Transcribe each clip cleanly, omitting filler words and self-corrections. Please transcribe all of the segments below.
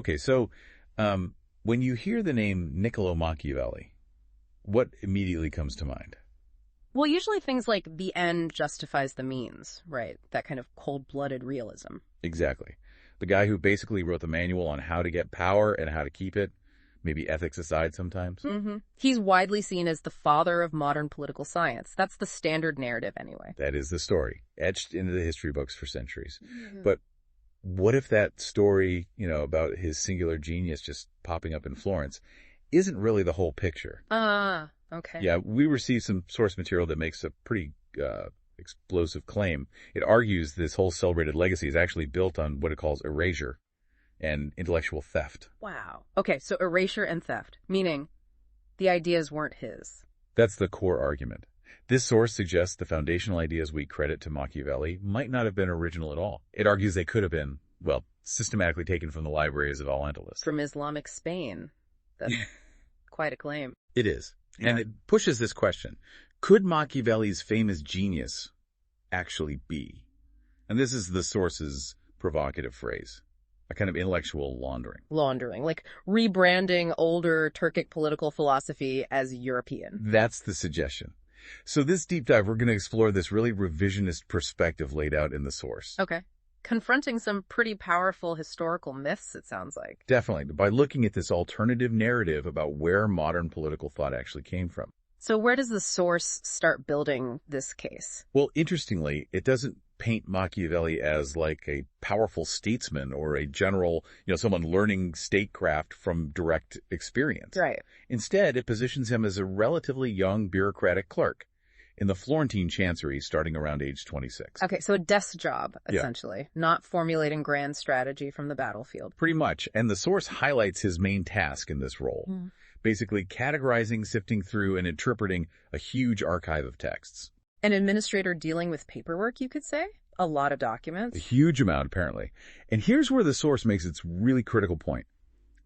Okay, so when you hear the name Niccolò Machiavelli, what immediately comes to mind? Well, usually things like the end justifies the means, right? That kind of cold-blooded realism. Exactly. The guy who basically wrote the manual on how to get power and how to keep it, maybe ethics aside sometimes. Mm-hmm. He's widely seen as the father of modern political science. That's the standard narrative anyway. That is the story, etched into the history books for centuries. Mm-hmm. But what if that story, about his singular genius just popping up in Florence isn't really the whole picture? Okay. Yeah, we received some source material that makes a pretty explosive claim. It argues this whole celebrated legacy is actually built on what it calls erasure and intellectual theft. Wow. Okay, so erasure and theft, meaning the ideas weren't his. That's the core argument. This source suggests the foundational ideas we credit to Machiavelli might not have been original at all. It argues they could have been, systematically taken from the libraries of Al-Andalus. From Islamic Spain. That's quite a claim. It is. And it pushes this question. Could Machiavelli's famous genius actually be? And this is the source's provocative phrase, a kind of intellectual laundering. Laundering, like rebranding older Turkic political philosophy as European. That's the suggestion. So this deep dive, we're going to explore this really revisionist perspective laid out in the source. Okay. Confronting some pretty powerful historical myths, it sounds like. Definitely, by looking at this alternative narrative about where modern political thought actually came from. So where does the source start building this case? Well, interestingly, it doesn't paint Machiavelli as like a powerful statesman or a general, someone learning statecraft from direct experience. Right. Instead, it positions him as a relatively young bureaucratic clerk in the Florentine chancery starting around age 26. Okay, so a desk job, essentially, not formulating grand strategy from the battlefield. Pretty much. And the source highlights his main task in this role, basically categorizing, sifting through, and interpreting a huge archive of texts. An administrator dealing with paperwork, you could say? A lot of documents? A huge amount, apparently. And here's where the source makes its really critical point.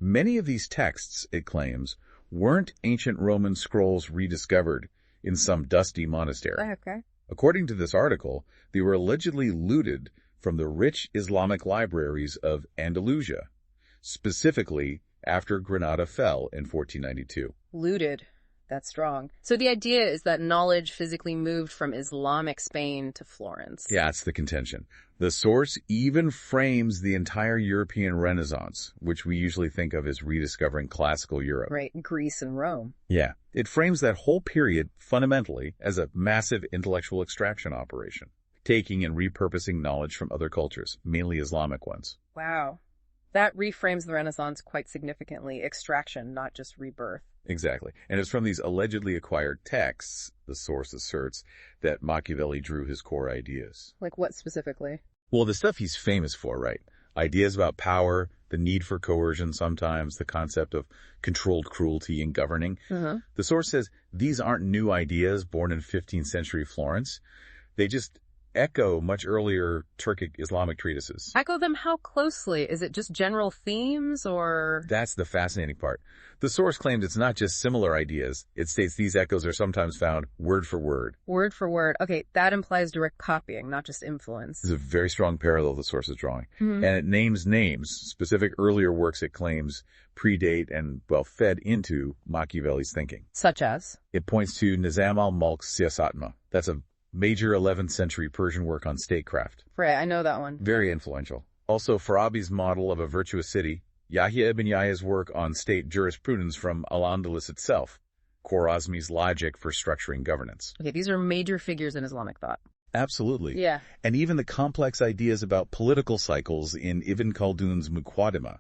Many of these texts, it claims, weren't ancient Roman scrolls rediscovered in some dusty monastery. Okay. According to this article, they were allegedly looted from the rich Islamic libraries of Andalusia, specifically after Granada fell in 1492. Looted. That's strong. So the idea is that knowledge physically moved from Islamic Spain to Florence. Yeah, that's the contention. The source even frames the entire European Renaissance, which we usually think of as rediscovering classical Europe. Right, Greece and Rome. Yeah, it frames that whole period fundamentally as a massive intellectual extraction operation, taking and repurposing knowledge from other cultures, mainly Islamic ones. Wow. That reframes the Renaissance quite significantly. Extraction, not just rebirth. Exactly. And it's from these allegedly acquired texts, the source asserts, that Machiavelli drew his core ideas. Like what specifically? Well, the stuff he's famous for, right? Ideas about power, the need for coercion sometimes, the concept of controlled cruelty in governing. The source says these aren't new ideas born in 15th century Florence. They just echo much earlier Turkic Islamic treatises. Echo them how closely? Is it just general themes or? That's the fascinating part. The source claims it's not just similar ideas. It states these echoes are sometimes found word for word. Word for word. Okay, that implies direct copying, not just influence. This is a very strong parallel the source is drawing. And it names names, specific earlier works it claims predate and, fed into Machiavelli's thinking. Such as? It points to Nizam al-Mulk's Siyasatma. That's a major 11th century Persian work on statecraft. Right, I know that one. Very influential. Also, Farabi's model of a virtuous city, Yahya ibn Yahya's work on state jurisprudence from Al-Andalus itself, Khwarazmi's logic for structuring governance. Okay, these are major figures in Islamic thought. Absolutely. Yeah. And even the complex ideas about political cycles in Ibn Khaldun's Muqaddimah.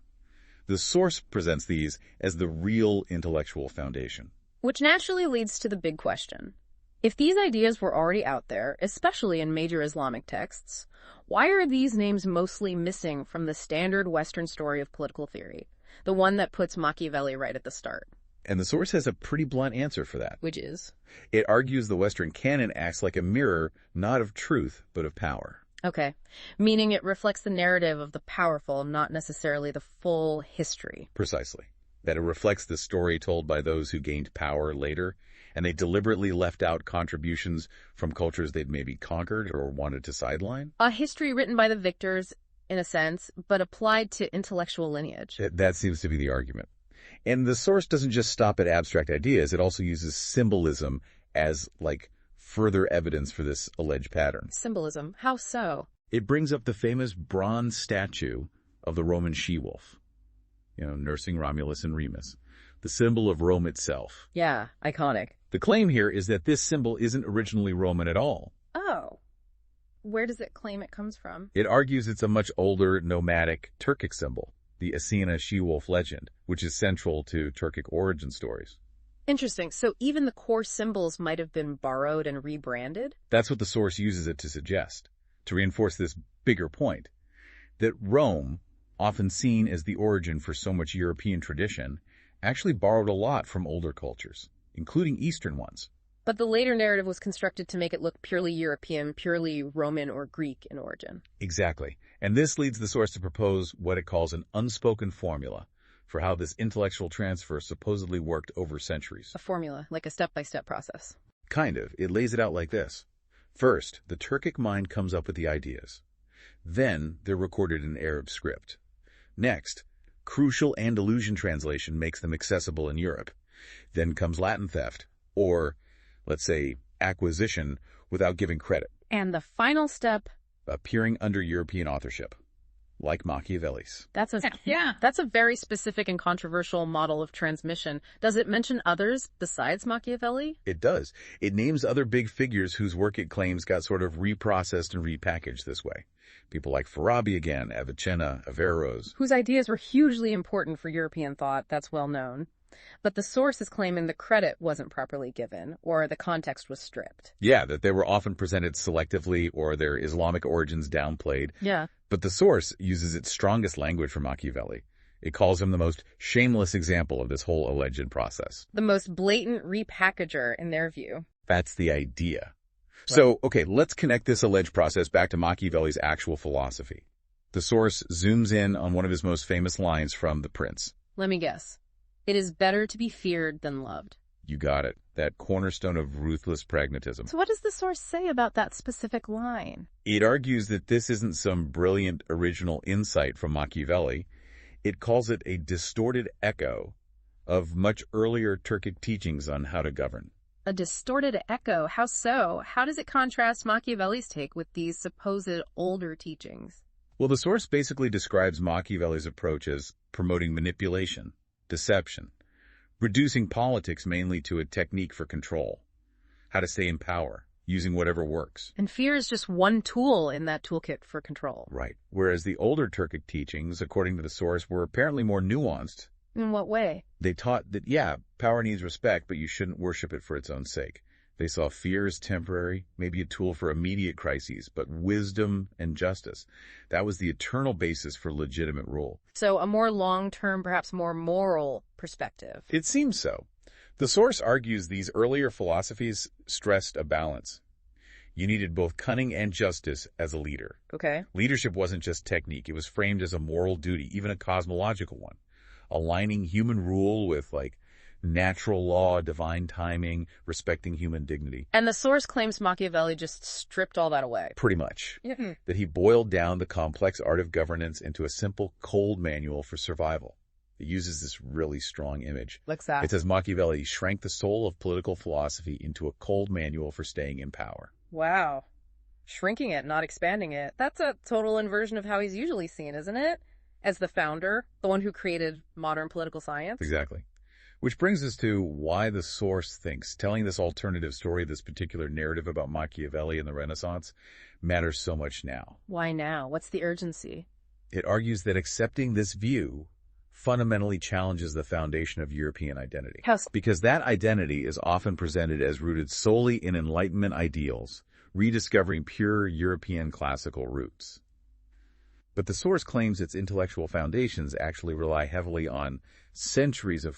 The source presents these as the real intellectual foundation. Which naturally leads to the big question. If these ideas were already out there, especially in major Islamic texts, why are these names mostly missing from the standard Western story of political theory, the one that puts Machiavelli right at the start? And the source has a pretty blunt answer for that. Which is? It argues the Western canon acts like a mirror, not of truth, but of power. Okay, meaning it reflects the narrative of the powerful, not necessarily the full history. Precisely. That it reflects the story told by those who gained power later, and they deliberately left out contributions from cultures they'd maybe conquered or wanted to sideline? A history written by the victors in a sense, but applied to intellectual lineage. That seems to be the argument. And the source doesn't just stop at abstract ideas. It also uses symbolism as, further evidence for this alleged pattern. Symbolism? How so? It brings up the famous bronze statue of the Roman she-wolf, nursing Romulus and Remus, the symbol of Rome itself. Yeah, iconic. The claim here is that this symbol isn't originally Roman at all. Oh. Where does it claim it comes from? It argues it's a much older, nomadic Turkic symbol, the Asena she-wolf legend, which is central to Turkic origin stories. Interesting. So even the core symbols might have been borrowed and rebranded? That's what the source uses it to suggest, to reinforce this bigger point, that Rome, often seen as the origin for so much European tradition, actually borrowed a lot from older cultures, including Eastern ones. But the later narrative was constructed to make it look purely European, purely Roman or Greek in origin. Exactly. And this leads the source to propose what it calls an unspoken formula for how this intellectual transfer supposedly worked over centuries. A formula, like a step-by-step process. Kind of. It lays it out like this. First, the Turkic mind comes up with the ideas. Then, they're recorded in Arab script. Next, crucial Andalusian translation makes them accessible in Europe. Then comes Latin theft, or, let's say, acquisition without giving credit. And the final step? Appearing under European authorship, like Machiavelli's. That's a very specific and controversial model of transmission. Does it mention others besides Machiavelli? It does. It names other big figures whose work it claims got sort of reprocessed and repackaged this way. People like Farabi again, Avicenna, Averroes. Whose ideas were hugely important for European thought, that's well known. But the source is claiming the credit wasn't properly given, or the context was stripped. Yeah, that they were often presented selectively, or their Islamic origins downplayed. Yeah. But the source uses its strongest language for Machiavelli. It calls him the most shameless example of this whole alleged process. The most blatant repackager, in their view. That's the idea. Right. So, okay, let's connect this alleged process back to Machiavelli's actual philosophy. The source zooms in on one of his most famous lines from The Prince. Let me guess. It is better to be feared than loved. You got it. That cornerstone of ruthless pragmatism. So what does the source say about that specific line? It argues that this isn't some brilliant original insight from Machiavelli. It calls it a distorted echo of much earlier Turkic teachings on how to govern. A distorted echo? How so? How does it contrast Machiavelli's take with these supposed older teachings? Well, the source basically describes Machiavelli's approach as promoting manipulation, deception, reducing politics mainly to a technique for control, how to stay in power, using whatever works. And fear is just one tool in that toolkit for control. Right. Whereas the older Turkic teachings, according to the source, were apparently more nuanced. In what way? They taught that, power needs respect, but you shouldn't worship it for its own sake. They saw fear as temporary, maybe a tool for immediate crises, but wisdom and justice. That was the eternal basis for legitimate rule. So a more long-term, perhaps more moral perspective. It seems so. The source argues these earlier philosophies stressed a balance. You needed both cunning and justice as a leader. Okay. Leadership wasn't just technique. It was framed as a moral duty, even a cosmological one. Aligning human rule with, natural law, divine timing, respecting human dignity. And the source claims Machiavelli just stripped all that away. Pretty much. Mm-hmm. That he boiled down the complex art of governance into a simple, cold manual for survival. It uses this really strong image. What's that? It says Machiavelli shrank the soul of political philosophy into a cold manual for staying in power. Wow. Shrinking it, not expanding it. That's a total inversion of how he's usually seen, isn't it? As the founder, the one who created modern political science. Exactly. Which brings us to why the source thinks telling this alternative story, this particular narrative about Machiavelli and the Renaissance, matters so much now. Why now? What's the urgency? It argues that accepting this view fundamentally challenges the foundation of European identity. How? Because that identity is often presented as rooted solely in Enlightenment ideals, rediscovering pure European classical roots. But the source claims its intellectual foundations actually rely heavily on centuries of,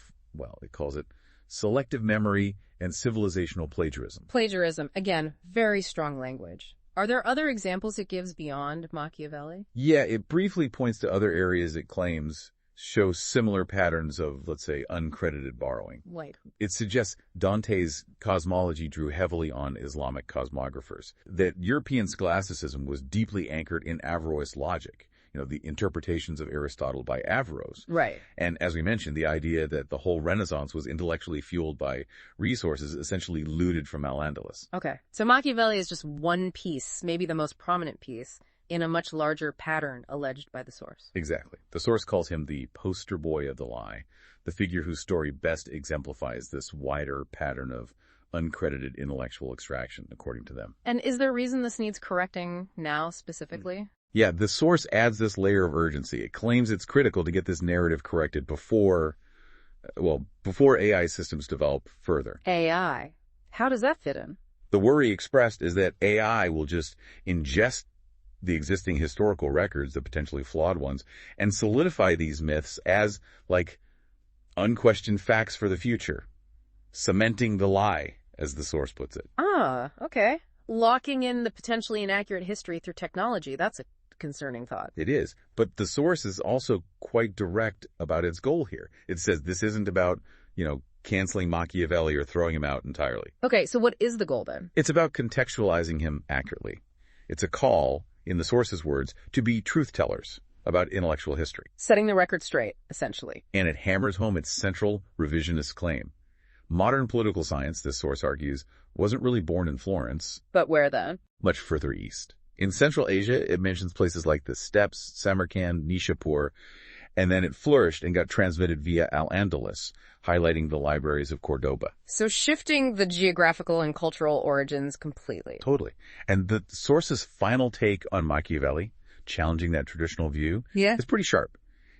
it calls it selective memory and civilizational plagiarism. Plagiarism, again, very strong language. Are there other examples it gives beyond Machiavelli? Yeah, it briefly points to other areas it claims show similar patterns of, let's say, uncredited borrowing. Like? It suggests Dante's cosmology drew heavily on Islamic cosmographers, that European scholasticism was deeply anchored in Averroist logic. the interpretations of Aristotle by Averroes. Right. And as we mentioned, the idea that the whole Renaissance was intellectually fueled by resources essentially looted from Al-Andalus. Okay. So Machiavelli is just one piece, maybe the most prominent piece, in a much larger pattern alleged by the source. Exactly. The source calls him the poster boy of the lie, the figure whose story best exemplifies this wider pattern of uncredited intellectual extraction, according to them. And is there a reason this needs correcting now specifically? Yeah, the source adds this layer of urgency. It claims it's critical to get this narrative corrected before AI systems develop further. AI. How does that fit in? The worry expressed is that AI will just ingest the existing historical records, the potentially flawed ones, and solidify these myths as, unquestioned facts for the future. Cementing the lie, as the source puts it. Ah, okay. Locking in the potentially inaccurate history through technology. That's a concerning thought. It is. But the source is also quite direct about its goal here. It says this isn't about, canceling Machiavelli or throwing him out entirely. Okay, so what is the goal then? It's about contextualizing him accurately. It's a call, in the source's words, to be truth-tellers about intellectual history. Setting the record straight, essentially. And it hammers home its central revisionist claim. Modern political science, this source argues, wasn't really born in Florence. But where then? Much further east. In Central Asia, it mentions places like the steppes, Samarkand, Nishapur, and then it flourished and got transmitted via Al-Andalus, highlighting the libraries of Cordoba. So shifting the geographical and cultural origins completely. Totally. And the source's final take on Machiavelli, challenging that traditional view, is pretty sharp.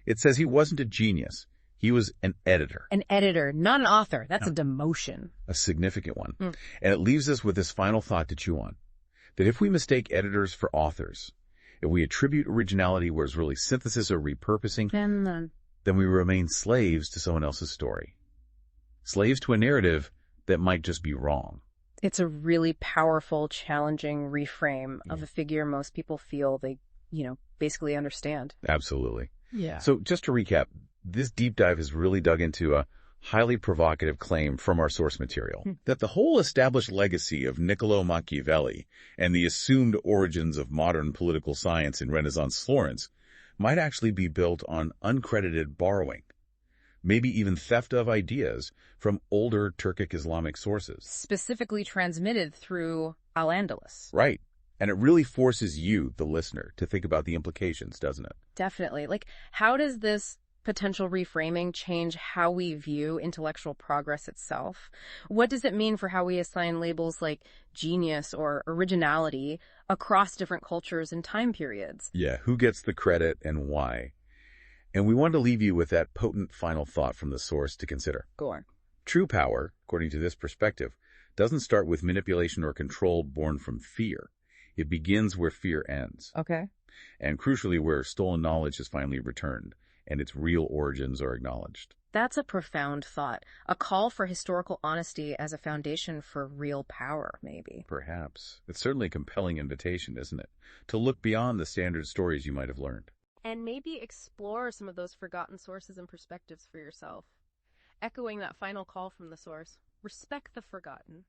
It says he wasn't a genius. He was an editor. An editor, not an author. That's a demotion. A significant one. And it leaves us with this final thought to chew on. That if we mistake editors for authors, if we attribute originality where it's really synthesis or repurposing, then we remain slaves to someone else's story. Slaves to a narrative that might just be wrong. It's a really powerful, challenging reframe of a figure most people feel they, basically understand. Absolutely. Yeah. So just to recap, this deep dive has really dug into a highly provocative claim from our source material that the whole established legacy of Niccolò Machiavelli and the assumed origins of modern political science in Renaissance Florence might actually be built on uncredited borrowing, maybe even theft of ideas from older Turkic Islamic sources. Specifically transmitted through Al-Andalus. Right. And it really forces you, the listener, to think about the implications, doesn't it? Definitely. How does this potential reframing change how we view intellectual progress itself? What does it mean for how we assign labels like genius or originality across different cultures and time periods? Yeah, who gets the credit and why? And we want to leave you with that potent final thought from the source to consider. Go on. True power, according to this perspective, doesn't start with manipulation or control born from fear. It begins where fear ends. Okay. And crucially, where stolen knowledge is finally returned and its real origins are acknowledged. That's a profound thought. A call for historical honesty as a foundation for real power, maybe. Perhaps. It's certainly a compelling invitation, isn't it? To look beyond the standard stories you might have learned. And maybe explore some of those forgotten sources and perspectives for yourself. Echoing that final call from the source, respect the forgotten.